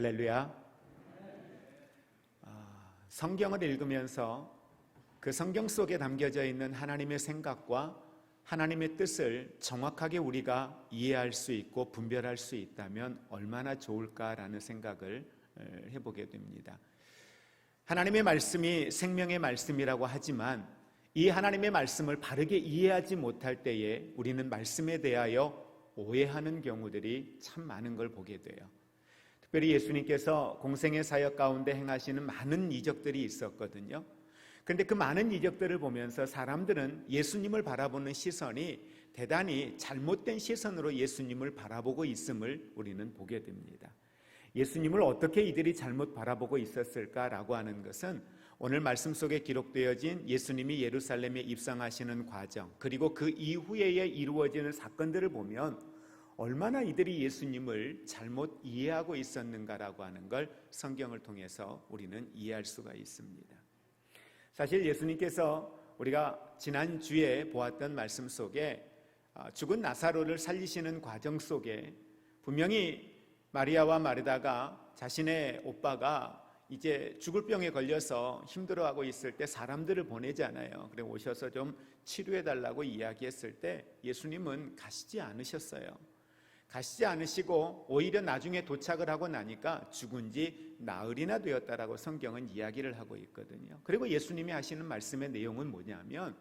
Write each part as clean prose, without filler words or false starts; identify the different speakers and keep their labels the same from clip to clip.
Speaker 1: 할렐루야. 성경을 읽으면서 그 성경 속에 담겨져 있는 하나님의 생각과 하나님의 뜻을 정확하게 우리가 이해할 수 있고 분별할 수 있다면 얼마나 좋을까라는 생각을 해보게 됩니다. 하나님의 말씀이 생명의 말씀이라고 하지만 이 하나님의 말씀을 바르게 이해하지 못할 때에 우리는 말씀에 대하여 오해하는 경우들이 참 많은 걸 보게 돼요. 특별히 예수님께서 공생의 사역 가운데 행하시는 많은 이적들이 있었거든요. 그런데 그 많은 이적들을 보면서 사람들은 예수님을 바라보는 시선이 대단히 잘못된 시선으로 예수님을 바라보고 있음을 우리는 보게 됩니다. 예수님을 어떻게 이들이 잘못 바라보고 있었을까라고 하는 것은 오늘 말씀 속에 기록되어진 예수님이 예루살렘에 입성하시는 과정, 그리고 그 이후에 이루어지는 사건들을 보면 얼마나 이들이 예수님을 잘못 이해하고 있었는가라고 하는 걸 성경을 통해서 우리는 이해할 수가 있습니다. 사실 예수님께서 우리가 지난주에 보았던 말씀 속에 죽은 나사로를 살리시는 과정 속에 분명히 마리아와 마르다가 자신의 오빠가 이제 죽을 병에 걸려서 힘들어하고 있을 때 사람들을 보내잖아요. 그래 오셔서 좀 치료해달라고 이야기했을 때 예수님은 가시지 않으셨어요. 가시지 않으시고 오히려 나중에 도착을 하고 나니까 죽은 지 나흘이나 되었다라고 성경은 이야기를 하고 있거든요. 그리고 예수님이 하시는 말씀의 내용은 뭐냐면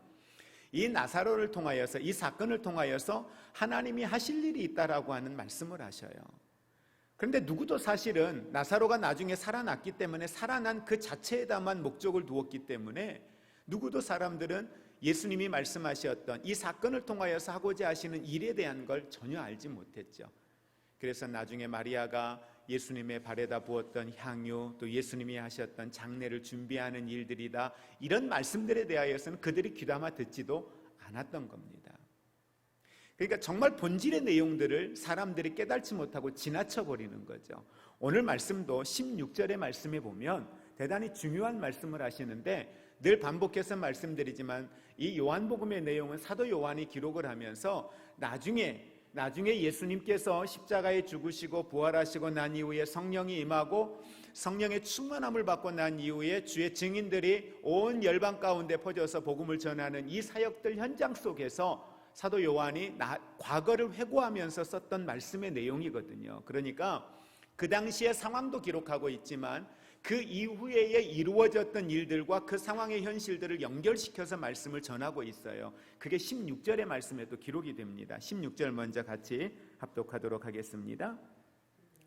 Speaker 1: 이 나사로를 통하여서, 이 사건을 통하여서 하나님이 하실 일이 있다라고 하는 말씀을 하셔요. 그런데 누구도 사실은 나사로가 나중에 살아났기 때문에 살아난 그 자체에다만 목적을 두었기 때문에 누구도 사람들은 예수님이 말씀하셨던 이 사건을 통하여서 하고자 하시는 일에 대한 걸 전혀 알지 못했죠. 그래서 나중에 마리아가 예수님의 발에다 부었던 향유, 또 예수님이 하셨던 장례를 준비하는 일들이다, 이런 말씀들에 대하여서는 그들이 귀담아 듣지도 않았던 겁니다. 그러니까 정말 본질의 내용들을 사람들이 깨달지 못하고 지나쳐 버리는 거죠. 오늘 말씀도 16절의 말씀에 보면 대단히 중요한 말씀을 하시는데, 늘 반복해서 말씀드리지만 이 요한복음의 내용은 사도 요한이 기록을 하면서 나중에 예수님께서 십자가에 죽으시고 부활하시고 난 이후에 성령이 임하고 성령의 충만함을 받고 난 이후에 주의 증인들이 온 열방 가운데 퍼져서 복음을 전하는 이 사역들 현장 속에서 사도 요한이 과거를 회고하면서 썼던 말씀의 내용이거든요. 그러니까 그 당시의 상황도 기록하고 있지만 그 이후에 이루어졌던 일들과 그 상황의 현실들을 연결시켜서 말씀을 전하고 있어요. 그게 16절의 말씀에도 기록이 됩니다. 16절 먼저 같이 합독하도록 하겠습니다.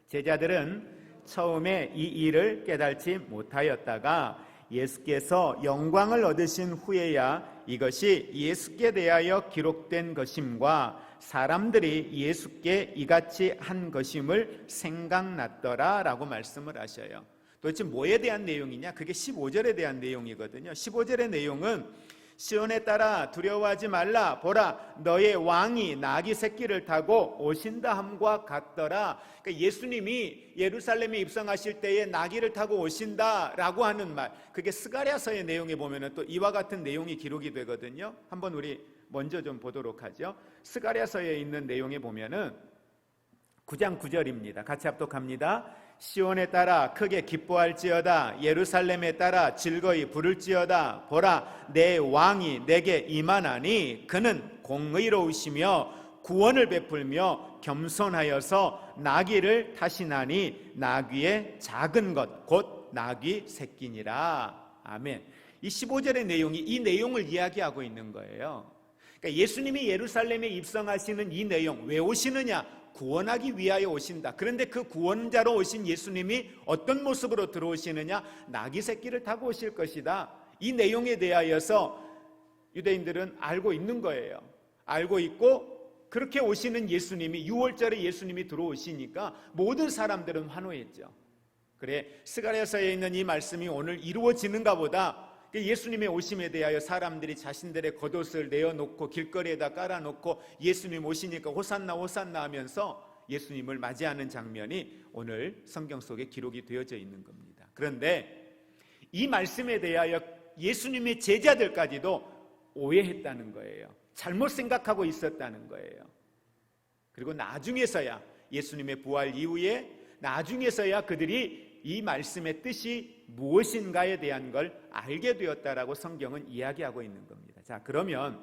Speaker 1: 제자들은 처음에 이 일을 깨달지 못하였다가 예수께서 영광을 얻으신 후에야 이것이 예수께 대하여 기록된 것임과 사람들이 예수께 이같이 한 것임을 생각났더라 라고 말씀을 하셔요. 도대체 뭐에 대한 내용이냐? 그게 15절에 대한 내용이거든요. 15절의 내용은 시온에 따라 두려워하지 말라, 보라 너의 왕이 나귀 새끼를 타고 오신다 함과 같더라. 그러니까 예수님이 예루살렘에 입성하실 때에 나귀를 타고 오신다라고 하는 말, 그게 스가랴서의 내용에 보면은 또 이와 같은 내용이 기록이 되거든요. 한번 우리 먼저 좀 보도록 하죠. 스가랴서에 있는 내용에 보면은 9장 9절입니다. 같이 합독합니다. 시온에 따라 크게 기뻐할지어다, 예루살렘에 따라 즐거이 부를지어다. 보라 내 왕이 내게 임하나니 그는 공의로우시며 구원을 베풀며 겸손하여서 나귀를 타시나니 나귀의 작은 것 곧 나귀 새끼니라. 아멘. 이 15절의 내용이 이 내용을 이야기하고 있는 거예요. 그러니까 예수님이 예루살렘에 입성하시는 이 내용, 왜 오시느냐? 구원하기 위하여 오신다. 그런데 그 구원자로 오신 예수님이 어떤 모습으로 들어오시느냐? 나귀 새끼를 타고 오실 것이다. 이 내용에 대하여서 유대인들은 알고 있는 거예요. 알고 있고 그렇게 오시는 예수님이, 6월절에 예수님이 들어오시니까 모든 사람들은 환호했죠. 그래, 스가랴서에 있는 이 말씀이 오늘 이루어지는가 보다. 예수님의 오심에 대하여 사람들이 자신들의 겉옷을 내어놓고 길거리에다 깔아놓고 예수님 오시니까 호산나 호산나 하면서 예수님을 맞이하는 장면이 오늘 성경 속에 기록이 되어져 있는 겁니다. 그런데 이 말씀에 대하여 예수님의 제자들까지도 오해했다는 거예요. 잘못 생각하고 있었다는 거예요. 그리고 나중에서야 예수님의 부활 이후에 나중에서야 그들이 이 말씀의 뜻이 무엇인가에 대한 걸 알게 되었다라고 성경은 이야기하고 있는 겁니다. 자, 그러면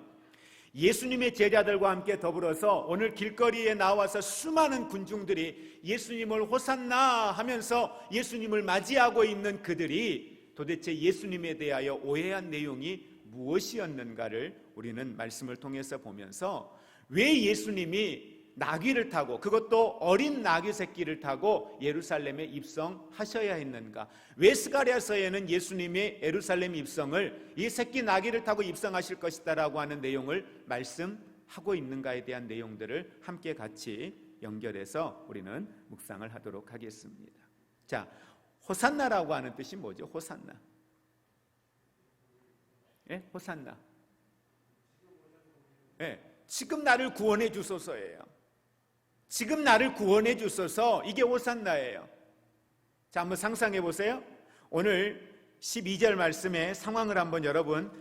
Speaker 1: 예수님의 제자들과 함께 더불어서 오늘 길거리에 나와서 수많은 군중들이 예수님을 호산나 하면서 예수님을 맞이하고 있는 그들이 도대체 예수님에 대하여 오해한 내용이 무엇이었는가를 우리는 말씀을 통해서 보면서 왜 예수님이 나귀를 타고, 그것도 어린 나귀 새끼를 타고 예루살렘에 입성하셔야 했는가? 왜 스가랴서에는 예수님이 예루살렘 입성을 이 새끼 나귀를 타고 입성하실 것이다라고 하는 내용을 말씀하고 있는가에 대한 내용들을 함께 같이 연결해서 우리는 묵상을 하도록 하겠습니다. 자, 호산나라고 하는 뜻이 뭐죠? 호산나. 예? 호산나. 예, 지금 나를 구원해 주소서예요. 지금 나를 구원해 주소서, 이게 호산나예요. 자, 한번 상상해 보세요. 오늘 12절 말씀의 상황을 한번 여러분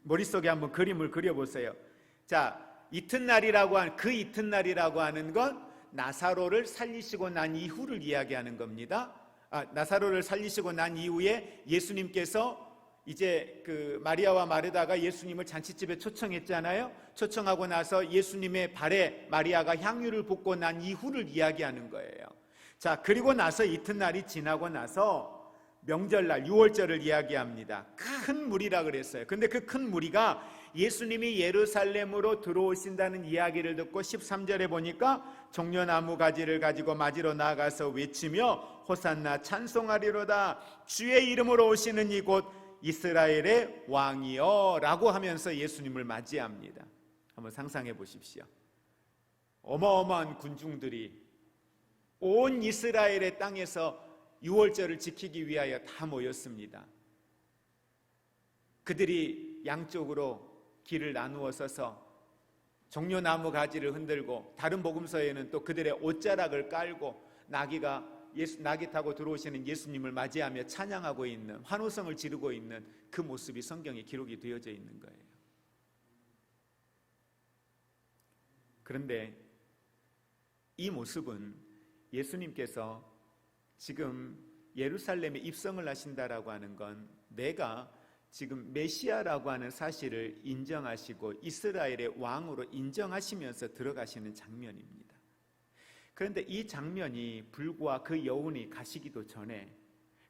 Speaker 1: 머릿속에 한번 그림을 그려보세요. 자, 이튿날이라고 하는, 그 이튿날이라고 하는 건 나사로를 살리시고 난 이후를 이야기하는 겁니다. 나사로를 살리시고 난 이후에 예수님께서 이제 그 마리아와 마르다가 예수님을 잔치집에 초청했잖아요. 초청하고 나서 예수님의 발에 마리아가 향유를 붓고 난 이후를 이야기하는 거예요. 자, 그리고 나서 이튿날이 지나고 나서 명절날 유월절을 이야기합니다. 큰 무리라 그랬어요. 근데 그 큰 무리가 예수님이 예루살렘으로 들어오신다는 이야기를 듣고 13절에 보니까 종려나무 가지를 가지고 맞으러 나가서 외치며 호산나 찬송하리로다, 주의 이름으로 오시는 이곳 이스라엘의 왕이여 라고 하면서 예수님을 맞이합니다. 한번 상상해 보십시오. 어마어마한 군중들이 온 이스라엘의 땅에서 유월절을 지키기 위하여 다 모였습니다. 그들이 양쪽으로 길을 나누어 서서 종려나무 가지를 흔들고, 다른 복음서에는 또 그들의 옷자락을 깔고 나귀 타고 들어오시는 예수님을 맞이하며 찬양하고 있는, 환호성을 지르고 있는 그 모습이 성경에 기록이 되어져 있는 거예요. 그런데 이 모습은 예수님께서 지금 예루살렘에 입성을 하신다라고 하는 건 내가 지금 메시아라고 하는 사실을 인정하시고 이스라엘의 왕으로 인정하시면서 들어가시는 장면입니다. 그런데 이 장면이 불과 그 여운이 가시기도 전에,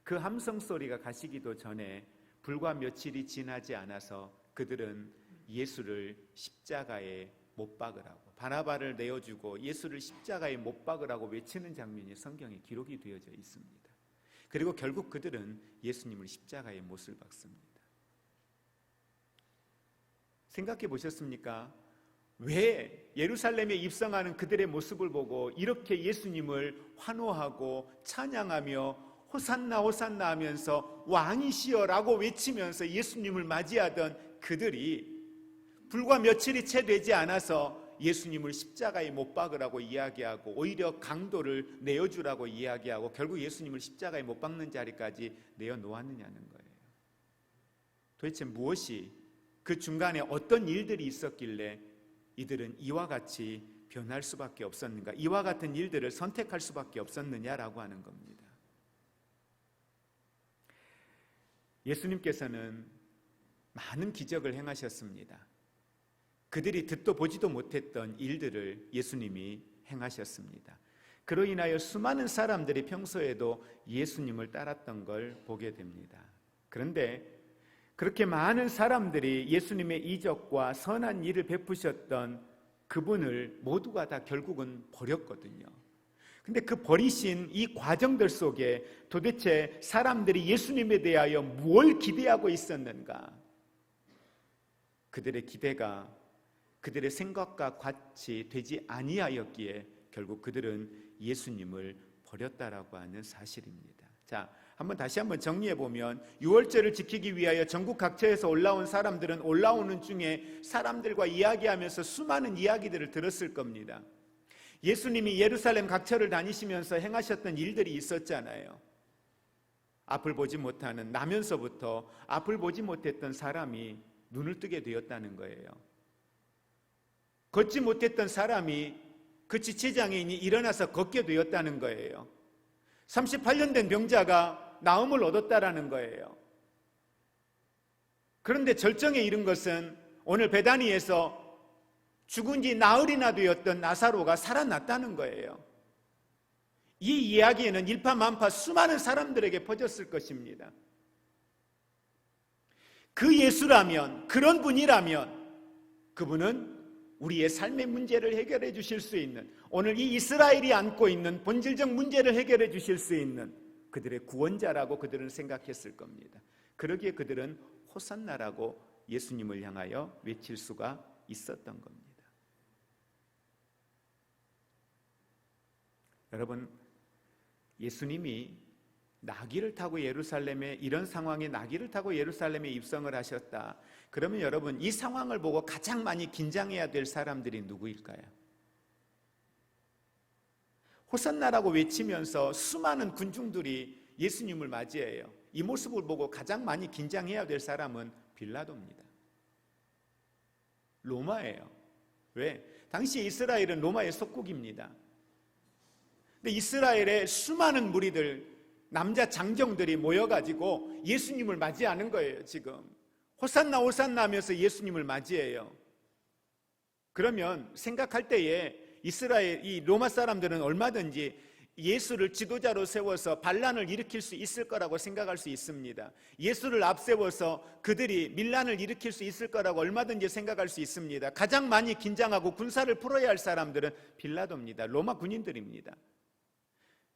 Speaker 1: 그 함성 소리가 가시기도 전에 불과 며칠이 지나지 않아서 그들은 예수를 십자가에 못 박으라고, 바나바를 내어주고 예수를 십자가에 못 박으라고 외치는 장면이 성경에 기록이 되어져 있습니다. 그리고 결국 그들은 예수님을 십자가에 못을 박습니다. 생각해 보셨습니까? 왜 예루살렘에 입성하는 그들의 모습을 보고 이렇게 예수님을 환호하고 찬양하며 호산나 호산나 하면서 왕이시여라고 외치면서 예수님을 맞이하던 그들이 불과 며칠이 채 되지 않아서 예수님을 십자가에 못 박으라고 이야기하고 오히려 강도를 내어주라고 이야기하고 결국 예수님을 십자가에 못 박는 자리까지 내어놓았느냐는 거예요. 도대체 무엇이, 그 중간에 어떤 일들이 있었길래 이들은 이와 같이 변할 수밖에 없었는가, 이와 같은 일들을 선택할 수밖에 없었느냐라고 하는 겁니다. 예수님께서는 많은 기적을 행하셨습니다. 그들이 듣도 보지도 못했던 일들을 예수님이 행하셨습니다. 그로 인하여 수많은 사람들이 평소에도 예수님을 따랐던 걸 보게 됩니다. 그런데 그렇게 많은 사람들이 예수님의 이적과 선한 일을 베푸셨던 그분을 모두가 다 결국은 버렸거든요. 근데 그 버리신 이 과정들 속에 도대체 사람들이 예수님에 대하여 무엇을 기대하고 있었는가? 그들의 기대가 그들의 생각과 같이 되지 아니하였기에 결국 그들은 예수님을 버렸다라고 하는 사실입니다. 자, 다시 한번 정리해 보면 유월절을 지키기 위하여 전국 각처에서 올라온 사람들은 올라오는 중에 사람들과 이야기하면서 수많은 이야기들을 들었을 겁니다. 예수님이 예루살렘 각처를 다니시면서 행하셨던 일들이 있었잖아요. 앞을 보지 못하는, 나면서부터 앞을 보지 못했던 사람이 눈을 뜨게 되었다는 거예요. 걷지 못했던 사람이 그 지체장애인이 일어나서 걷게 되었다는 거예요. 38년 된 병자가 나음을 얻었다라는 거예요. 그런데 절정에 이른 것은 오늘 베다니에서 죽은 지 나흘이나 되었던 나사로가 살아났다는 거예요. 이 이야기는 일파만파 수많은 사람들에게 퍼졌을 것입니다. 그 예수라면, 그런 분이라면 그분은 우리의 삶의 문제를 해결해 주실 수 있는, 오늘 이 이스라엘이 안고 있는 본질적 문제를 해결해 주실 수 있는 그들의 구원자라고 그들은 생각했을 겁니다. 그러기에 그들은 호산나라고 예수님을 향하여 외칠 수가 있었던 겁니다. 여러분, 예수님이 나귀를 타고 예루살렘에, 이런 상황에 나귀를 타고 예루살렘에 입성을 하셨다. 그러면 여러분, 이 상황을 보고 가장 많이 긴장해야 될 사람들이 누구일까요? 호산나라고 외치면서 수많은 군중들이 예수님을 맞이해요. 이 모습을 보고 가장 많이 긴장해야 될 사람은 빌라도입니다. 로마예요. 왜? 당시 이스라엘은 로마의 속국입니다. 근데 이스라엘의 수많은 무리들, 남자 장정들이 모여가지고 예수님을 맞이하는 거예요. 지금 호산나 호산나 하면서 예수님을 맞이해요. 그러면 생각할 때에 이스라엘, 이 로마 사람들은 얼마든지 예수를 지도자로 세워서 반란을 일으킬 수 있을 거라고 생각할 수 있습니다. 예수를 앞세워서 그들이 밀란을 일으킬 수 있을 거라고 얼마든지 생각할 수 있습니다. 가장 많이 긴장하고 군사를 풀어야 할 사람들은 빌라도입니다. 로마 군인들입니다.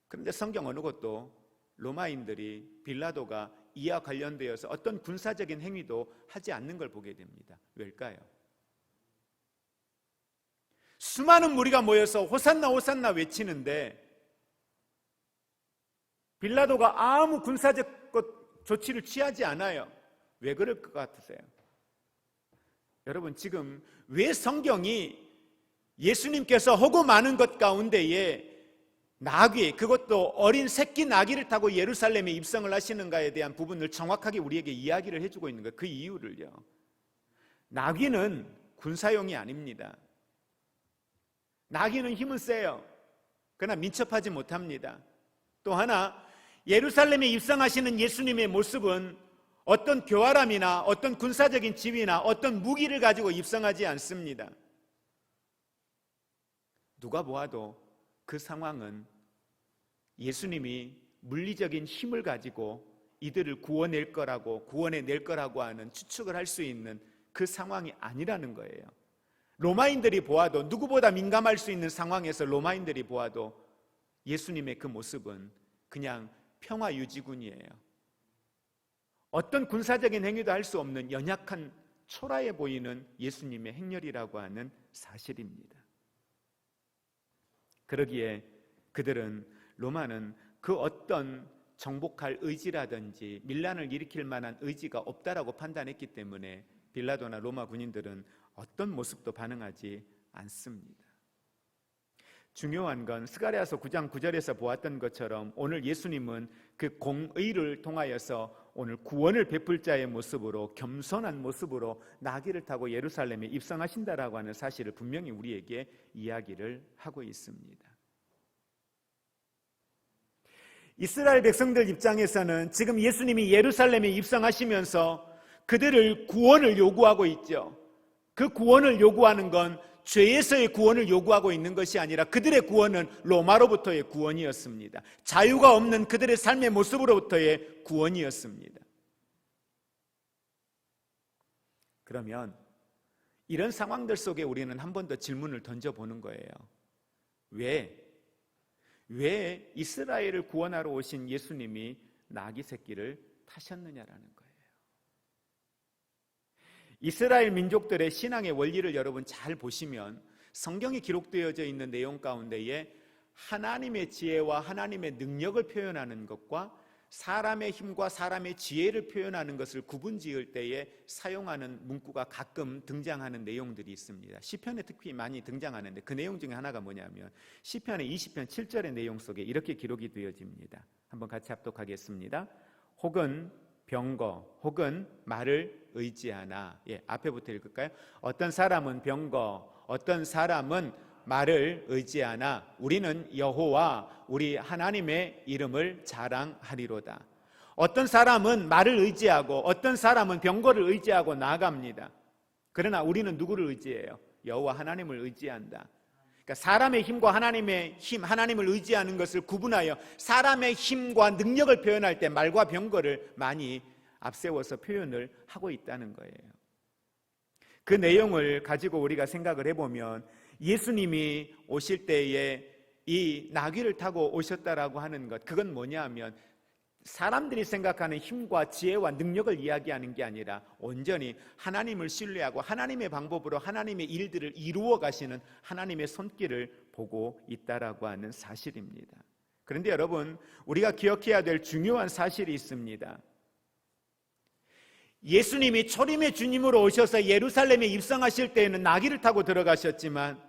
Speaker 1: 그런데 성경 어느 곳도 로마인들이 빌라도가 이와 관련되어서 어떤 군사적인 행위도 하지 않는 걸 보게 됩니다. 왜일까요? 수많은 무리가 모여서 호산나 호산나 외치는데 빌라도가 아무 군사적 조치를 취하지 않아요. 왜 그럴 것 같으세요? 여러분, 지금 왜 성경이 예수님께서 하고 많은 것 가운데에 나귀, 그것도 어린 새끼 나귀를 타고 예루살렘에 입성을 하시는가에 대한 부분을 정확하게 우리에게 이야기를 해주고 있는 거예요. 그 이유를요. 나귀는 군사용이 아닙니다. 나귀는 힘은 세요. 그러나 민첩하지 못합니다. 또 하나, 예루살렘에 입성하시는 예수님의 모습은 어떤 교활함이나 어떤 군사적인 지위나 어떤 무기를 가지고 입성하지 않습니다. 누가 보아도 그 상황은 예수님이 물리적인 힘을 가지고 이들을 구원해낼 거라고 하는 추측을 할 수 있는 그 상황이 아니라는 거예요. 로마인들이 보아도, 누구보다 민감할 수 있는 상황에서 로마인들이 보아도 예수님의 그 모습은 그냥 평화유지군이에요. 어떤 군사적인 행위도 할 수 없는 연약한 초라해 보이는 예수님의 행렬이라고 하는 사실입니다. 그러기에 그들은, 로마는 그 어떤 정복할 의지라든지 밀란을 일으킬 만한 의지가 없다라고 판단했기 때문에 빌라도나 로마 군인들은 어떤 모습도 반응하지 않습니다. 중요한 건 스가랴서 9장 9절에서 보았던 것처럼 오늘 예수님은 그 공의를 통하여서 오늘 구원을 베풀 자의 모습으로, 겸손한 모습으로 나귀를 타고 예루살렘에 입성하신다라고 하는 사실을 분명히 우리에게 이야기를 하고 있습니다. 이스라엘 백성들 입장에서는 지금 예수님이 예루살렘에 입성하시면서 그들을 구원을 요구하고 있죠. 그 구원을 요구하는 건 죄에서의 구원을 요구하고 있는 것이 아니라 그들의 구원은 로마로부터의 구원이었습니다. 자유가 없는 그들의 삶의 모습으로부터의 구원이었습니다. 그러면 이런 상황들 속에 우리는 한 번 더 질문을 던져보는 거예요. 왜 이스라엘을 구원하러 오신 예수님이 나귀 새끼를 타셨느냐라는 거예요. 이스라엘 민족들의 신앙의 원리를 여러분 잘 보시면 성경에 기록되어져 있는 내용 가운데에 하나님의 지혜와 하나님의 능력을 표현하는 것과 사람의 힘과 사람의 지혜를 표현하는 것을 구분지을 때에 사용하는 문구가 가끔 등장하는 내용들이 있습니다. 시편에 특히 많이 등장하는데 그 내용 중에 하나가 뭐냐면 시편의 20편 7절의 내용 속에 이렇게 기록이 되어집니다. 한번 같이 합독하겠습니다. 혹은 병거, 혹은 말을 의지하나. 앞에부터 읽을까요? 어떤 사람은 병거, 어떤 사람은 말을 의지하나 우리는 여호와 우리 하나님의 이름을 자랑하리로다. 어떤 사람은 말을 의지하고 어떤 사람은 병거를 의지하고 나아갑니다. 그러나 우리는 누구를 의지해요? 여호와 하나님을 의지한다. 그러니까 사람의 힘과 하나님의 힘, 하나님을 의지하는 것을 구분하여 사람의 힘과 능력을 표현할 때 말과 병거를 많이 앞세워서 표현을 하고 있다는 거예요. 그 내용을 가지고 우리가 생각을 해보면 예수님이 오실 때에 이 나귀를 타고 오셨다라고 하는 것, 그건 뭐냐 하면 사람들이 생각하는 힘과 지혜와 능력을 이야기하는 게 아니라 온전히 하나님을 신뢰하고 하나님의 방법으로 하나님의 일들을 이루어 가시는 하나님의 손길을 보고 있다라고 하는 사실입니다. 그런데 여러분, 우리가 기억해야 될 중요한 사실이 있습니다. 예수님이 초림의 주님으로 오셔서 예루살렘에 입성하실 때에는 나귀를 타고 들어가셨지만,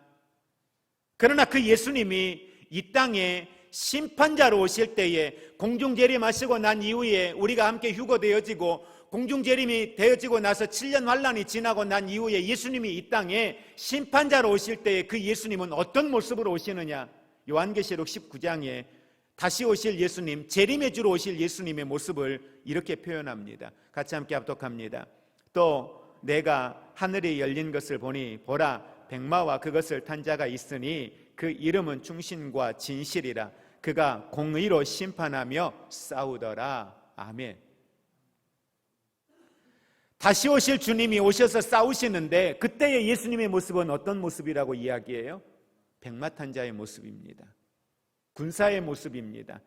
Speaker 1: 그러나 그 예수님이 이 땅에 심판자로 오실 때에 공중 재림하시고 난 이후에 우리가 함께 휴거되어지고 공중 재림이 되어지고 나서 7년 환란이 지나고 난 이후에 예수님이 이 땅에 심판자로 오실 때에 그 예수님은 어떤 모습으로 오시느냐? 요한계시록 19장에 다시 오실 예수님, 재림의 주로 오실 예수님의 모습을 이렇게 표현합니다. 같이 함께 합독합니다. 또 내가 하늘이 열린 것을 보니 보라 백마와 그것을 탄 자가 있으니 그 이름은 충신과 진실이라. 그가 공의로 심판하며 싸우더라. 아멘. 다시 오실 주님이 오셔서 싸우시는데 그때의 예수님의 모습은 어떤 모습이라고 이야기해요? 백마 탄 자의 모습입니다. 군사의 모습입니다.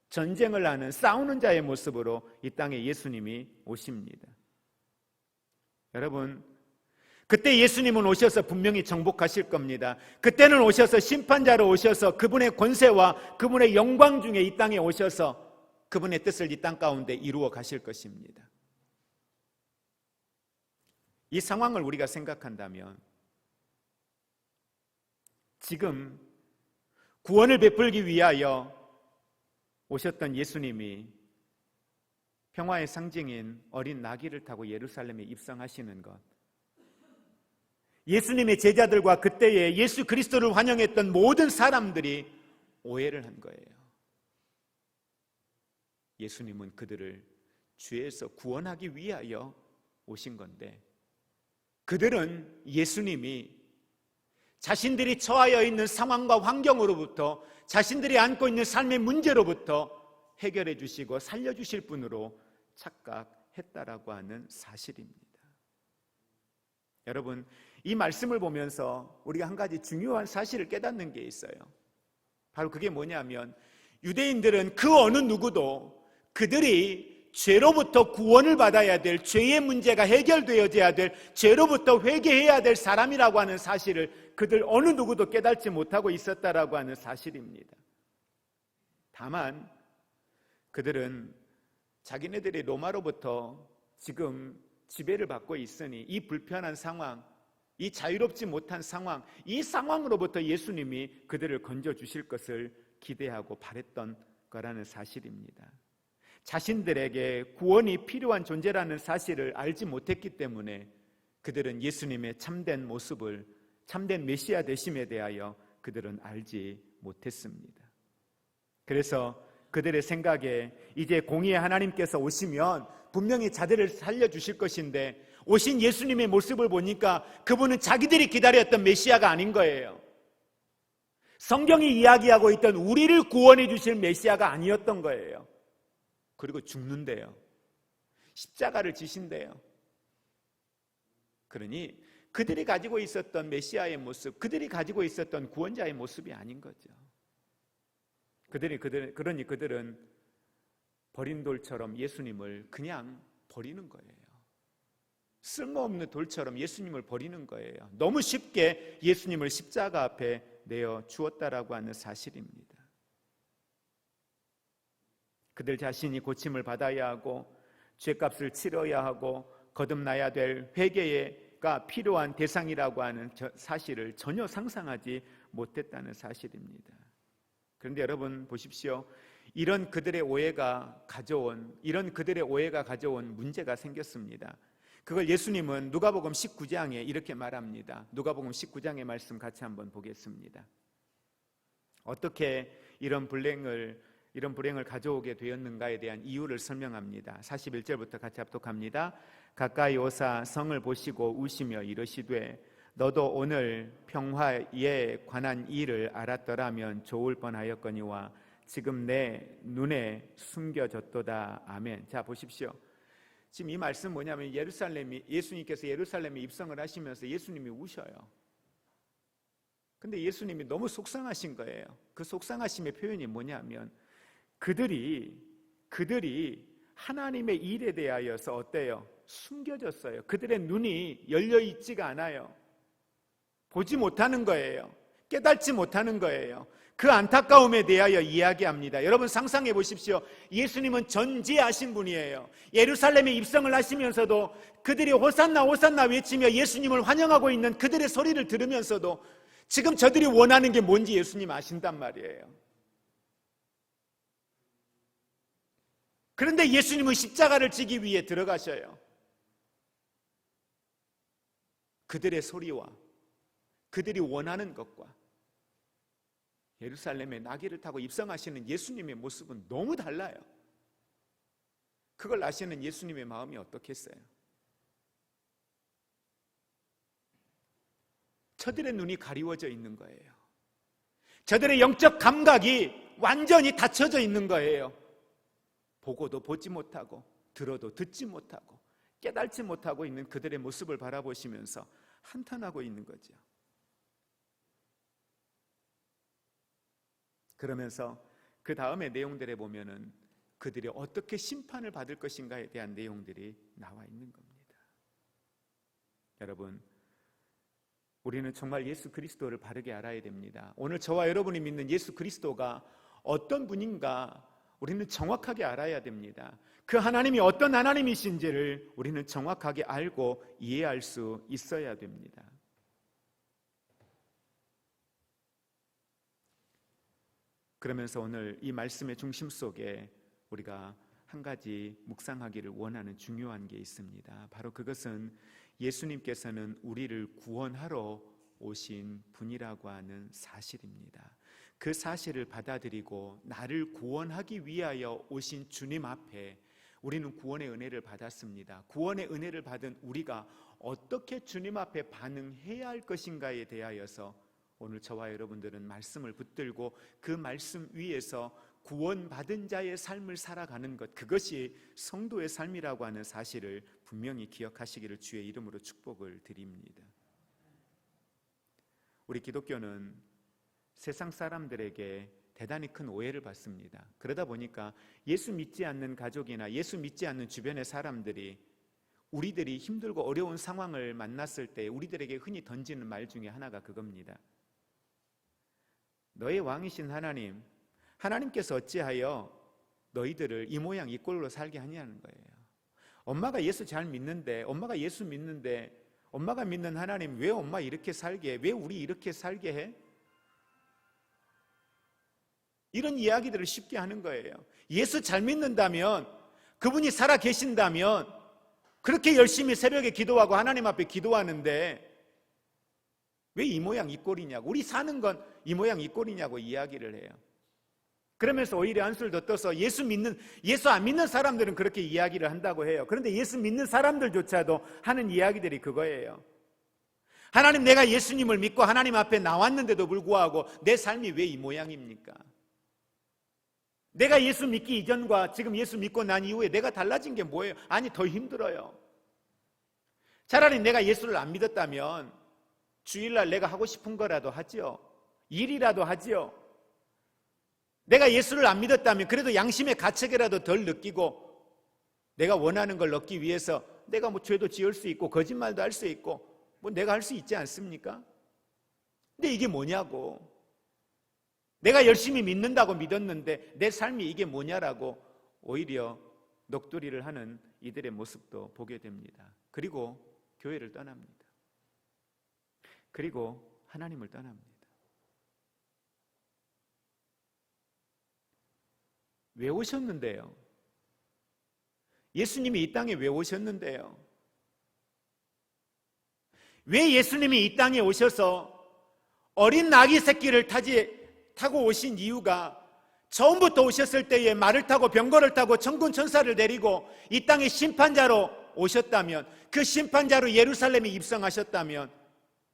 Speaker 1: 전쟁을 하는 싸우는 자의 모습으로 이 땅에 예수님이 오십니다. 여러분, 그때 예수님은 오셔서 분명히 정복하실 겁니다. 그때는 오셔서 심판자로 오셔서 그분의 권세와 그분의 영광 중에 이 땅에 오셔서 그분의 뜻을 이 땅 가운데 이루어 가실 것입니다. 이 상황을 우리가 생각한다면 지금 구원을 베풀기 위하여 오셨던 예수님이 평화의 상징인 어린 나귀를 타고 예루살렘에 입성하시는 것, 예수님의 제자들과 그때에 예수 그리스도를 환영했던 모든 사람들이 오해를 한 거예요. 예수님은 그들을 죄에서 구원하기 위하여 오신 건데 그들은 예수님이 자신들이 처하여 있는 상황과 환경으로부터 자신들이 안고 있는 삶의 문제로부터 해결해 주시고 살려주실 분으로 착각했다라고 하는 사실입니다. 여러분, 이 말씀을 보면서 우리가 한 가지 중요한 사실을 깨닫는 게 있어요. 바로 그게 뭐냐면 유대인들은 그 어느 누구도 그들이 죄로부터 구원을 받아야 될, 죄의 문제가 해결되어져야 될, 죄로부터 회개해야 될 사람이라고 하는 사실을 그들 어느 누구도 깨닫지 못하고 있었다라고 하는 사실입니다. 다만 그들은 자기네들이 로마로부터 지금 지배를 받고 있으니 이 불편한 상황, 이 자유롭지 못한 상황, 이 상황으로부터 예수님이 그들을 건져주실 것을 기대하고 바랬던 거라는 사실입니다. 자신들에게 구원이 필요한 존재라는 사실을 알지 못했기 때문에 그들은 예수님의 참된 모습을, 참된 메시아 되심에 대하여 그들은 알지 못했습니다. 그래서 그들의 생각에 이제 공의의 하나님께서 오시면 분명히 자들을 살려주실 것인데 오신 예수님의 모습을 보니까 그분은 자기들이 기다렸던 메시아가 아닌 거예요. 성경이 이야기하고 있던 우리를 구원해 주실 메시아가 아니었던 거예요. 그리고 죽는데요. 십자가를 지신대요. 그러니 그들이 가지고 있었던 메시아의 모습, 그들이 가지고 있었던 구원자의 모습이 아닌 거죠. 그러니 그들은 버린 돌처럼 예수님을 그냥 버리는 거예요. 쓸모없는 돌처럼 예수님을 버리는 거예요. 너무 쉽게 예수님을 십자가 앞에 내어 주었다라고 하는 사실입니다. 그들 자신이 고침을 받아야 하고 죄값을 치러야 하고 거듭나야 될 회개가 필요한 대상이라고 하는 사실을 전혀 상상하지 못했다는 사실입니다. 그런데 여러분 보십시오. 이런 그들의 오해가 가져온 문제가 생겼습니다. 그걸 예수님은 누가복음 19장에 이렇게 말합니다. 누가복음 19장의 말씀 같이 한번 보겠습니다. 어떻게 이런 불행을 가져오게 되었는가에 대한 이유를 설명합니다. 41절부터 같이 합독합니다. 가까이 오사 성을 보시고 우시며 이르시되 너도 오늘 평화에 관한 일을 알았더라면 좋을 뻔하였거니와 지금 내 눈에 숨겨졌도다. 아멘. 자, 보십시오. 지금 이 말씀 뭐냐면 예수님께서 예루살렘에 입성을 하시면서 예수님이 우셔요. 근데 예수님이 너무 속상하신 거예요. 그 속상하심의 표현이 뭐냐면 그들이 하나님의 일에 대하여서 어때요? 숨겨졌어요. 그들의 눈이 열려 있지가 않아요. 보지 못하는 거예요. 깨닫지 못하는 거예요. 그 안타까움에 대하여 이야기합니다. 여러분 상상해 보십시오. 예수님은 전지하신 분이에요. 예루살렘에 입성을 하시면서도 그들이 호산나 호산나 외치며 예수님을 환영하고 있는 그들의 소리를 들으면서도 지금 저들이 원하는 게 뭔지 예수님 아신단 말이에요. 그런데 예수님은 십자가를 지기 위해 들어가셔요. 그들의 소리와 그들이 원하는 것과 예루살렘에 나귀를 타고 입성하시는 예수님의 모습은 너무 달라요. 그걸 아시는 예수님의 마음이 어떻겠어요? 저들의 눈이 가리워져 있는 거예요. 저들의 영적 감각이 완전히 닫혀져 있는 거예요. 보고도 보지 못하고 들어도 듣지 못하고 깨닫지 못하고 있는 그들의 모습을 바라보시면서 한탄하고 있는 거죠. 그러면서 그 다음의 내용들에 보면은 그들이 어떻게 심판을 받을 것인가에 대한 내용들이 나와 있는 겁니다. 여러분, 우리는 정말 예수 그리스도를 바르게 알아야 됩니다. 오늘 저와 여러분이 믿는 예수 그리스도가 어떤 분인가 우리는 정확하게 알아야 됩니다. 그 하나님이 어떤 하나님이신지를 우리는 정확하게 알고 이해할 수 있어야 됩니다. 그러면서 오늘 이 말씀의 중심 속에 우리가 한 가지 묵상하기를 원하는 중요한 게 있습니다. 바로 그것은 예수님께서는 우리를 구원하러 오신 분이라고 하는 사실입니다. 그 사실을 받아들이고 나를 구원하기 위하여 오신 주님 앞에 우리는 구원의 은혜를 받았습니다. 구원의 은혜를 받은 우리가 어떻게 주님 앞에 반응해야 할 것인가에 대하여서 오늘 저와 여러분들은 말씀을 붙들고 그 말씀 위에서 구원받은 자의 삶을 살아가는 것, 그것이 성도의 삶이라고 하는 사실을 분명히 기억하시기를 주의 이름으로 축복을 드립니다. 우리 기독교는 세상 사람들에게 대단히 큰 오해를 받습니다. 그러다 보니까 예수 믿지 않는 가족이나 예수 믿지 않는 주변의 사람들이 우리들이 힘들고 어려운 상황을 만났을 때 우리들에게 흔히 던지는 말 중에 하나가 그겁니다. 너의 왕이신 하나님께서 어찌하여 너희들을 이 모양 이 꼴로 살게 하냐는 거예요. 엄마가 예수 잘 믿는데, 엄마가 예수 믿는데, 엄마가 믿는 하나님 왜 엄마 이렇게 살게 해? 왜 우리 이렇게 살게 해? 이런 이야기들을 쉽게 하는 거예요. 예수 잘 믿는다면, 그분이 살아 계신다면 그렇게 열심히 새벽에 기도하고 하나님 앞에 기도하는데 왜 이 모양 이 꼴이냐고, 우리 사는 건 이 모양 이 꼴이냐고 이야기를 해요. 그러면서 오히려 한술 더 떠서 예수 안 믿는 사람들은 그렇게 이야기를 한다고 해요. 그런데 예수 믿는 사람들조차도 하는 이야기들이 그거예요. 하나님, 내가 예수님을 믿고 하나님 앞에 나왔는데도 불구하고 내 삶이 왜 이 모양입니까? 내가 예수 믿기 이전과 지금 예수 믿고 난 이후에 내가 달라진 게 뭐예요? 아니, 더 힘들어요. 차라리 내가 예수를 안 믿었다면 주일날 내가 하고 싶은 거라도 하지요. 일이라도 하지요. 내가 예수를 안 믿었다면 그래도 양심의 가책이라도 덜 느끼고 내가 원하는 걸 얻기 위해서 내가 뭐 죄도 지을 수 있고 거짓말도 할 수 있고 뭐 내가 할 수 있지 않습니까? 근데 이게 뭐냐고. 내가 열심히 믿는다고 믿었는데 내 삶이 이게 뭐냐라고 오히려 넋두리를 하는 이들의 모습도 보게 됩니다. 그리고 교회를 떠납니다. 그리고 하나님을 떠납니다. 왜 오셨는데요? 예수님이 이 땅에 왜 오셨는데요? 왜 예수님이 이 땅에 오셔서 어린 나귀 새끼를 타고 오신 이유가 처음부터 오셨을 때에 말을 타고 병거를 타고 천군 천사를 데리고 이 땅의 심판자로 오셨다면, 그 심판자로 예루살렘에 입성하셨다면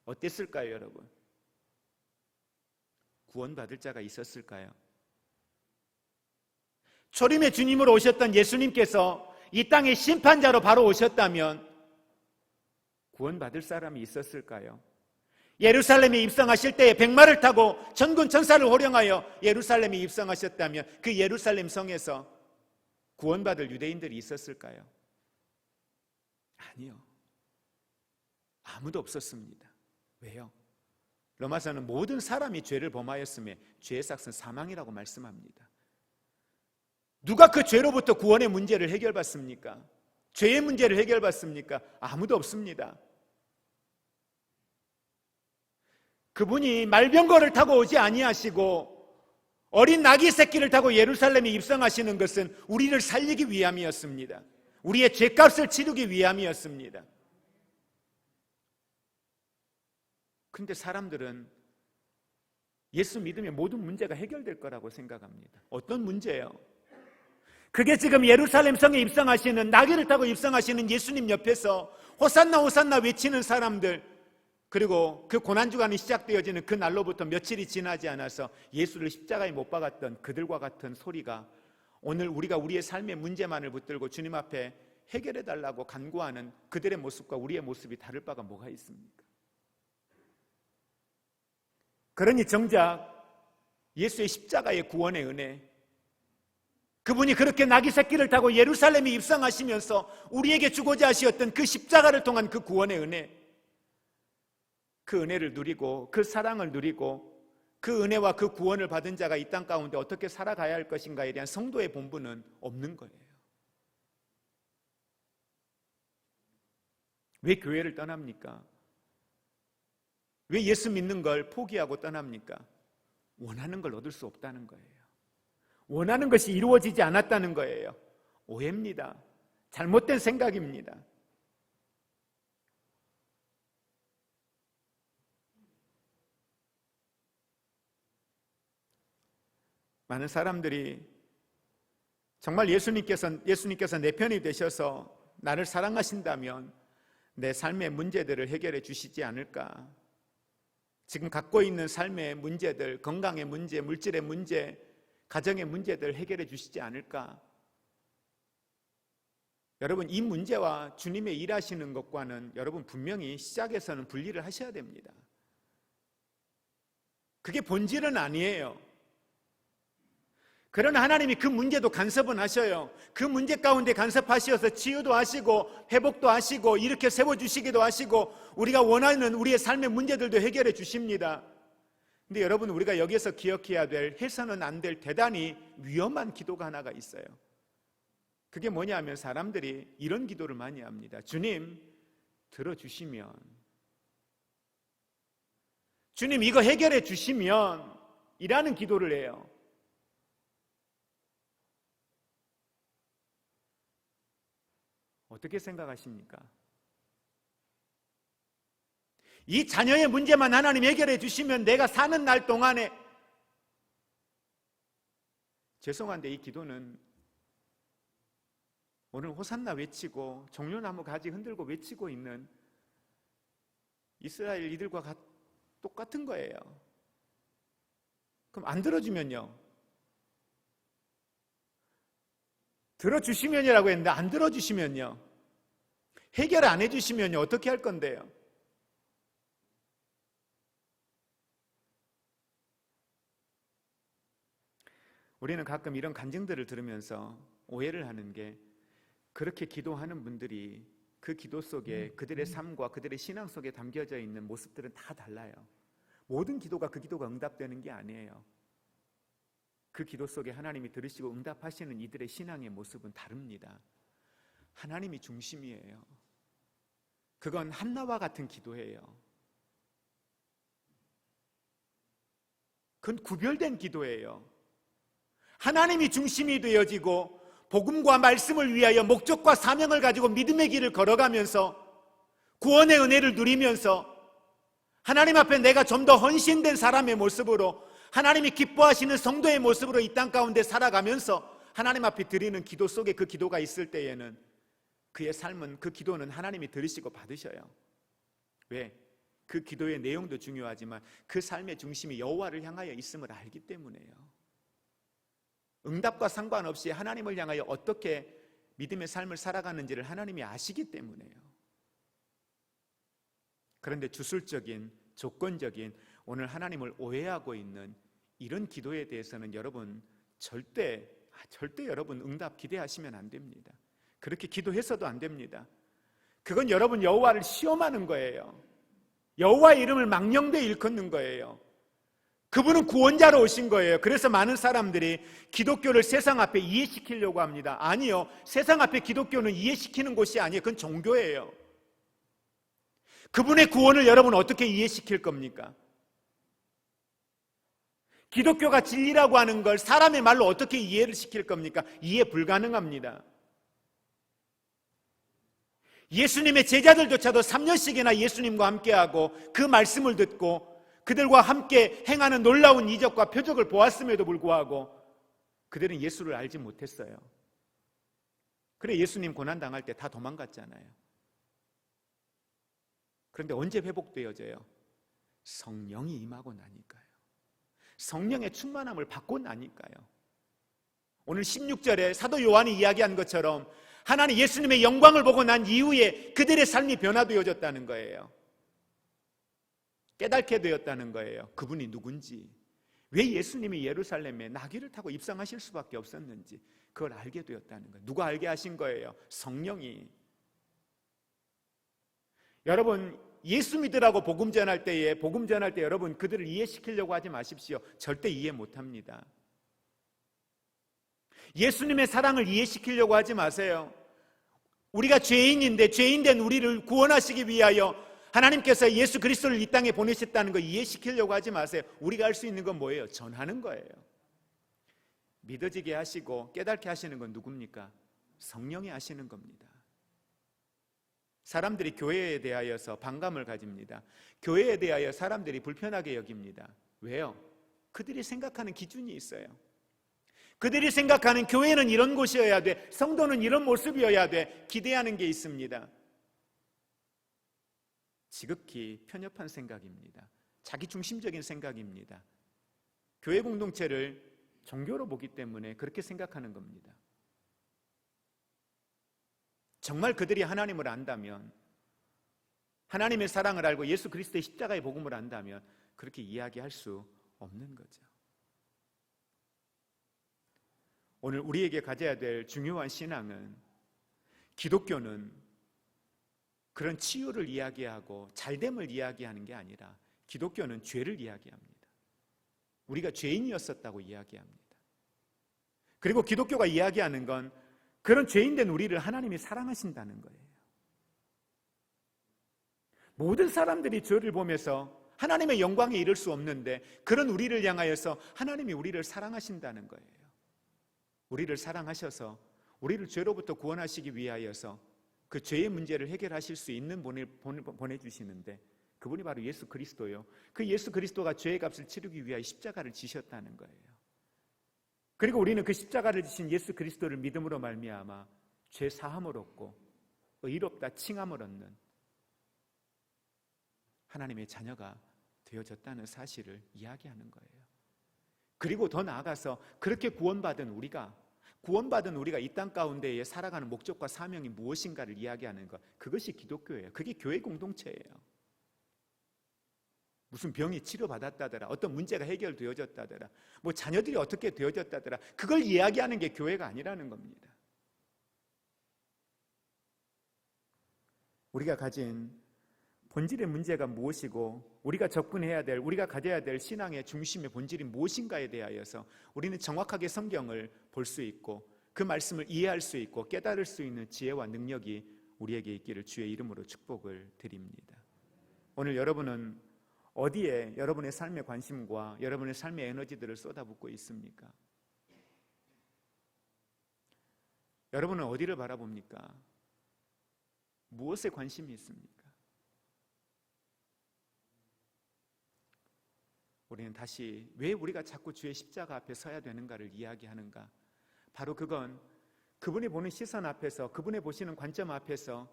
Speaker 1: 어땠을까요, 여러분? 구원받을 자가 있었을까요? 초림의 주님으로 오셨던 예수님께서 이 땅의 심판자로 바로 오셨다면 구원받을 사람이 있었을까요? 예루살렘에 입성하실 때에 백마를 타고 천군 천사를 호령하여 예루살렘에 입성하셨다면 그 예루살렘 성에서 구원받을 유대인들이 있었을까요? 아니요. 아무도 없었습니다. 왜요? 로마서는 모든 사람이 죄를 범하였음에 죄의 삭은 사망이라고 말씀합니다. 누가 그 죄로부터 구원의 문제를 해결받습니까? 죄의 문제를 해결받습니까? 아무도 없습니다. 그분이 말병거를 타고 오지 아니하시고 어린 나귀 새끼를 타고 예루살렘에 입성하시는 것은 우리를 살리기 위함이었습니다. 우리의 죄값을 치르기 위함이었습니다. 그런데 사람들은 예수 믿으면 모든 문제가 해결될 거라고 생각합니다. 어떤 문제예요? 그게 지금 예루살렘 성에 입성하시는, 나귀를 타고 입성하시는 예수님 옆에서 호산나 호산나 외치는 사람들, 그리고 그 고난주간이 시작되어지는 그 날로부터 며칠이 지나지 않아서 예수를 십자가에 못 박았던 그들과 같은 소리가 오늘 우리가 우리의 삶의 문제만을 붙들고 주님 앞에 해결해달라고 간구하는 그들의 모습과 우리의 모습이 다를 바가 뭐가 있습니까? 그러니 정작 예수의 십자가의 구원의 은혜, 그분이 그렇게 나귀 새끼를 타고 예루살렘에 입성하시면서 우리에게 주고자 하셨던 그 십자가를 통한 그 구원의 은혜, 그 은혜를 누리고 그 사랑을 누리고 그 은혜와 그 구원을 받은 자가 이 땅 가운데 어떻게 살아가야 할 것인가에 대한 성도의 본분은 없는 거예요. 왜 교회를 떠납니까? 왜 예수 믿는 걸 포기하고 떠납니까? 원하는 걸 얻을 수 없다는 거예요. 원하는 것이 이루어지지 않았다는 거예요. 오해입니다. 잘못된 생각입니다. 많은 사람들이 정말 예수님께서 내 편이 되셔서 나를 사랑하신다면 내 삶의 문제들을 해결해 주시지 않을까? 지금 갖고 있는 삶의 문제들, 건강의 문제, 물질의 문제, 가정의 문제들 해결해 주시지 않을까? 여러분, 이 문제와 주님의 일하시는 것과는 여러분 분명히 시작에서는 분리를 하셔야 됩니다. 그게 본질은 아니에요. 그러나 하나님이 그 문제도 간섭은 하셔요. 그 문제 가운데 간섭하셔서 치유도 하시고 회복도 하시고 이렇게 세워주시기도 하시고 우리가 원하는 우리의 삶의 문제들도 해결해 주십니다. 근데 여러분, 우리가 여기서 기억해야 될, 해서는 안 될 대단히 위험한 기도가 하나가 있어요. 그게 뭐냐 하면 사람들이 이런 기도를 많이 합니다. 주님, 들어주시면, 주님 이거 해결해 주시면, 이라는 기도를 해요. 어떻게 생각하십니까? 이 자녀의 문제만 하나님 해결해 주시면 내가 사는 날 동안에, 죄송한데 이 기도는 오늘 호산나 외치고 종려나무 가지 흔들고 외치고 있는 이스라엘 이들과 똑같은 거예요. 그럼 안 들어주면요? 들어주시면이라고 했는데 안 들어주시면요? 해결 안 해주시면요? 어떻게 할 건데요? 우리는 가끔 이런 간증들을 들으면서 오해를 하는 게, 그렇게 기도하는 분들이 그 기도 속에 그들의 삶과 그들의 신앙 속에 담겨져 있는 모습들은 다 달라요. 모든 기도가 그 기도가 응답되는 게 아니에요. 그 기도 속에 하나님이 들으시고 응답하시는 이들의 신앙의 모습은 다릅니다. 하나님이 중심이에요. 그건 한나와 같은 기도예요. 그건 구별된 기도예요. 하나님이 중심이 되어지고 복음과 말씀을 위하여 목적과 사명을 가지고 믿음의 길을 걸어가면서 구원의 은혜를 누리면서 하나님 앞에 내가 좀 더 헌신된 사람의 모습으로, 하나님이 기뻐하시는 성도의 모습으로 이 땅 가운데 살아가면서 하나님 앞에 드리는 기도 속에 그 기도가 있을 때에는 그의 삶은, 그 기도는 하나님이 들으시고 받으셔요. 왜? 그 기도의 내용도 중요하지만 그 삶의 중심이 여호와를 향하여 있음을 알기 때문에요. 응답과 상관없이 하나님을 향하여 어떻게 믿음의 삶을 살아가는지를 하나님이 아시기 때문에요. 그런데 주술적인, 조건적인, 오늘 하나님을 오해하고 있는 이런 기도에 대해서는 여러분 절대 여러분 응답 기대하시면 안 됩니다. 그렇게 기도해서도 안 됩니다. 그건 여러분 여호와를 시험하는 거예요. 여호와의 이름을 망령되이 일컫는 거예요. 그분은 구원자로 오신 거예요. 그래서 많은 사람들이 기독교를 세상 앞에 이해시키려고 합니다. 아니요, 세상 앞에 기독교는 이해시키는 곳이 아니에요. 그건 종교예요. 그분의 구원을 여러분 어떻게 이해시킬 겁니까? 기독교가 진리라고 하는 걸 사람의 말로 어떻게 이해를 시킬 겁니까? 이해 불가능합니다. 예수님의 제자들조차도 3년씩이나 예수님과 함께하고 그 말씀을 듣고 그들과 함께 행하는 놀라운 이적과 표적을 보았음에도 불구하고 그들은 예수를 알지 못했어요. 그래 예수님 고난당할 때 다 도망갔잖아요. 그런데 언제 회복되어져요? 성령이 임하고 나니까요. 성령의 충만함을 받고 나니까요. 오늘 16절에 사도 요한이 이야기한 것처럼 하나님 예수님의 영광을 보고 난 이후에 그들의 삶이 변화되어졌다는 거예요. 깨닫게 되었다는 거예요. 그분이 누군지, 왜 예수님이 예루살렘에 나귀를 타고 입성하실 수밖에 없었는지 그걸 알게 되었다는 거예요. 누가 알게 하신 거예요? 성령이. 여러분 예수 믿으라고 복음 전할 때 여러분 그들을 이해시키려고 하지 마십시오. 절대 이해 못합니다. 예수님의 사랑을 이해시키려고 하지 마세요. 우리가 죄인인데 죄인된 우리를 구원하시기 위하여 하나님께서 예수 그리스도를 이 땅에 보내셨다는 거 이해시키려고 하지 마세요. 우리가 할 수 있는 건 뭐예요? 전하는 거예요. 믿어지게 하시고 깨닫게 하시는 건 누굽니까? 성령이 하시는 겁니다. 사람들이 교회에 대하여서 반감을 가집니다. 교회에 대하여 사람들이 불편하게 여깁니다. 왜요? 그들이 생각하는 기준이 있어요. 그들이 생각하는 교회는 이런 곳이어야 돼, 성도는 이런 모습이어야 돼, 기대하는 게 있습니다. 지극히 편협한 생각입니다. 자기중심적인 생각입니다. 교회 공동체를 종교로 보기 때문에 그렇게 생각하는 겁니다. 정말 그들이 하나님을 안다면, 하나님의 사랑을 알고 예수 그리스도의 십자가의 복음을 안다면 그렇게 이야기할 수 없는 거죠. 오늘 우리에게 가져야 될 중요한 신앙은, 기독교는 그런 치유를 이야기하고 잘됨을 이야기하는 게 아니라 기독교는 죄를 이야기합니다. 우리가 죄인이었었다고 이야기합니다. 그리고 기독교가 이야기하는 건 그런 죄인된 우리를 하나님이 사랑하신다는 거예요. 모든 사람들이 죄를 보면서 하나님의 영광에 이를 수 없는데 그런 우리를 향하여서 하나님이 우리를 사랑하신다는 거예요. 우리를 사랑하셔서 우리를 죄로부터 구원하시기 위하여서 그 죄의 문제를 해결하실 수 있는 분을 보내주시는데 그분이 바로 예수 그리스도요. 그 예수 그리스도가 죄의 값을 치르기 위하여 십자가를 지셨다는 거예요. 그리고 우리는 그 십자가를 지신 예수 그리스도를 믿음으로 말미암아 죄 사함을 얻고 의롭다 칭함을 얻는 하나님의 자녀가 되어졌다는 사실을 이야기하는 거예요. 그리고 더 나아가서 그렇게 구원받은 우리가 이 땅 가운데에 살아가는 목적과 사명이 무엇인가를 이야기하는 것, 그것이 기독교예요. 그게 교회 공동체예요. 무슨 병이 치료받았다더라, 어떤 문제가 해결되어졌다더라, 뭐 자녀들이 어떻게 되어졌다더라, 그걸 이야기하는 게 교회가 아니라는 겁니다. 우리가 가진 본질의 문제가 무엇이고 우리가 접근해야 될, 우리가 가져야 될 신앙의 중심의 본질이 무엇인가에 대하여서 우리는 정확하게 성경을 볼 수 있고 그 말씀을 이해할 수 있고 깨달을 수 있는 지혜와 능력이 우리에게 있기를 주의 이름으로 축복을 드립니다. 오늘 여러분은 어디에 여러분의 삶의 관심과 여러분의 삶의 에너지들을 쏟아붓고 있습니까? 여러분은 어디를 바라봅니까? 무엇에 관심이 있습니까? 우리는 다시 왜 우리가 자꾸 주의 십자가 앞에 서야 되는가를 이야기하는가? 바로 그건 그분이 보는 시선 앞에서, 그분이 보시는 관점 앞에서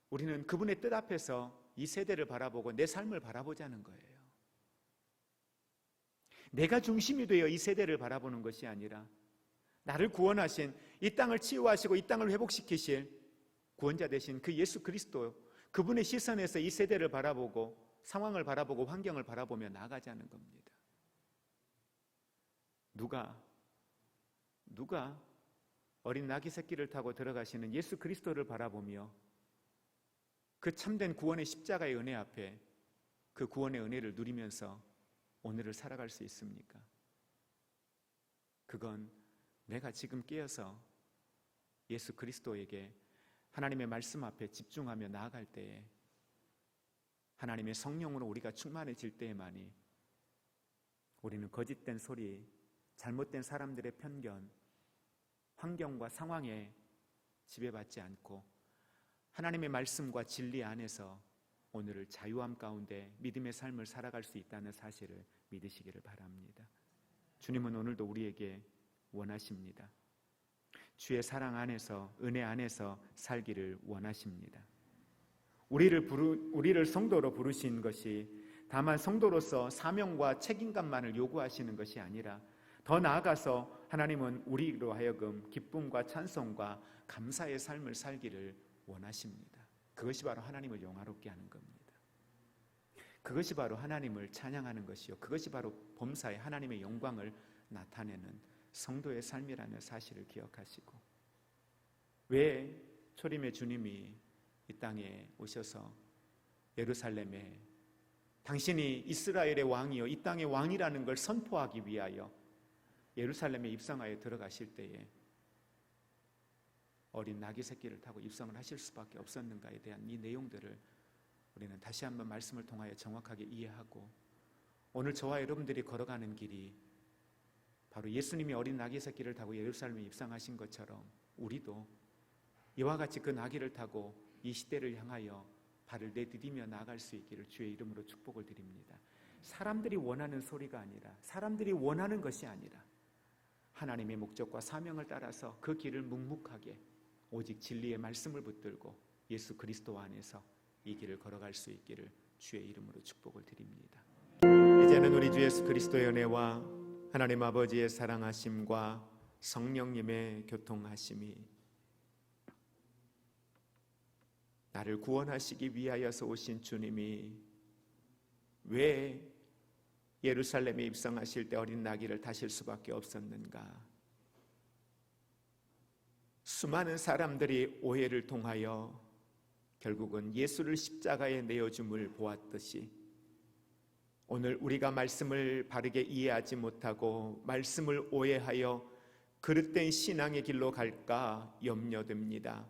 Speaker 1: 우리는 그분의 뜻 앞에서 이 세대를 바라보고 내 삶을 바라보자는 거예요. 내가 중심이 되어 이 세대를 바라보는 것이 아니라 나를 구원하신, 이 땅을 치유하시고 이 땅을 회복시키실 구원자 되신 그 예수 그리스도, 그분의 시선에서 이 세대를 바라보고 상황을 바라보고 환경을 바라보며 나아가자는 겁니다. 누가 어린 나귀 새끼를 타고 들어가시는 예수 그리스도를 바라보며 그 참된 구원의 십자가의 은혜 앞에 그 구원의 은혜를 누리면서 오늘을 살아갈 수 있습니까? 그건 내가 지금 깨어서 예수 그리스도에게 하나님의 말씀 앞에 집중하며 나아갈 때에, 하나님의 성령으로 우리가 충만해질 때에만이 우리는 거짓된 소리, 잘못된 사람들의 편견, 환경과 상황에 지배받지 않고 하나님의 말씀과 진리 안에서 오늘을 자유함 가운데 믿음의 삶을 살아갈 수 있다는 사실을 믿으시기를 바랍니다. 주님은 오늘도 우리에게 원하십니다. 주의 사랑 안에서, 은혜 안에서 살기를 원하십니다. 우리를 성도로 부르신 것이 다만 성도로서 사명과 책임감만을 요구하시는 것이 아니라 더 나아가서 하나님은 우리로 하여금 기쁨과 찬송과 감사의 삶을 살기를 원하십니다. 그것이 바로 하나님을 영화롭게 하는 겁니다. 그것이 바로 하나님을 찬양하는 것이요, 그것이 바로 범사에 하나님의 영광을 나타내는 성도의 삶이라는 사실을 기억하시고, 왜 초림의 주님이 이 땅에 오셔서 예루살렘에 당신이 이스라엘의 왕이요 이 땅의 왕이라는 걸 선포하기 위하여 예루살렘에 입성하여 들어가실 때에 어린 나귀 새끼를 타고 입성을 하실 수밖에 없었는가에 대한 이 내용들을 우리는 다시 한번 말씀을 통하여 정확하게 이해하고, 오늘 저와 여러분들이 걸어가는 길이 바로 예수님이 어린 나귀 새끼를 타고 예루살렘에 입성하신 것처럼 우리도 이와 같이 그 나귀를 타고 이 시대를 향하여 발을 내디디며 나아갈 수 있기를 주의 이름으로 축복을 드립니다. 사람들이 원하는 소리가 아니라, 사람들이 원하는 것이 아니라 하나님의 목적과 사명을 따라서 그 길을 묵묵하게 오직 진리의 말씀을 붙들고 예수 그리스도 안에서 이 길을 걸어갈 수 있기를 주의 이름으로 축복을 드립니다. 이제는 우리 주 예수 그리스도의 은혜와 하나님 아버지의 사랑하심과 성령님의 교통하심이 나를 구원하시기 위하여서 오신 주님이 왜 예루살렘에 입성하실 때 어린 나귀를 타실 수밖에 없었는가? 수많은 사람들이 오해를 통하여 결국은 예수를 십자가에 내어줌을 보았듯이 오늘 우리가 말씀을 바르게 이해하지 못하고 말씀을 오해하여 그릇된 신앙의 길로 갈까 염려됩니다.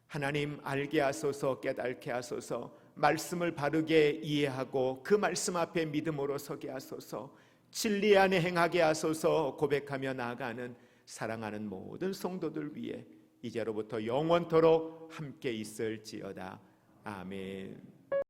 Speaker 1: 하나님 알게 하소서, 깨닫게 하소서, 말씀을 바르게 이해하고 그 말씀 앞에 믿음으로 서게 하소서, 진리 안에 행하게 하소서 고백하며 나아가는 사랑하는 모든 성도들 위해 이제로부터 영원토록 함께 있을지어다. 아멘.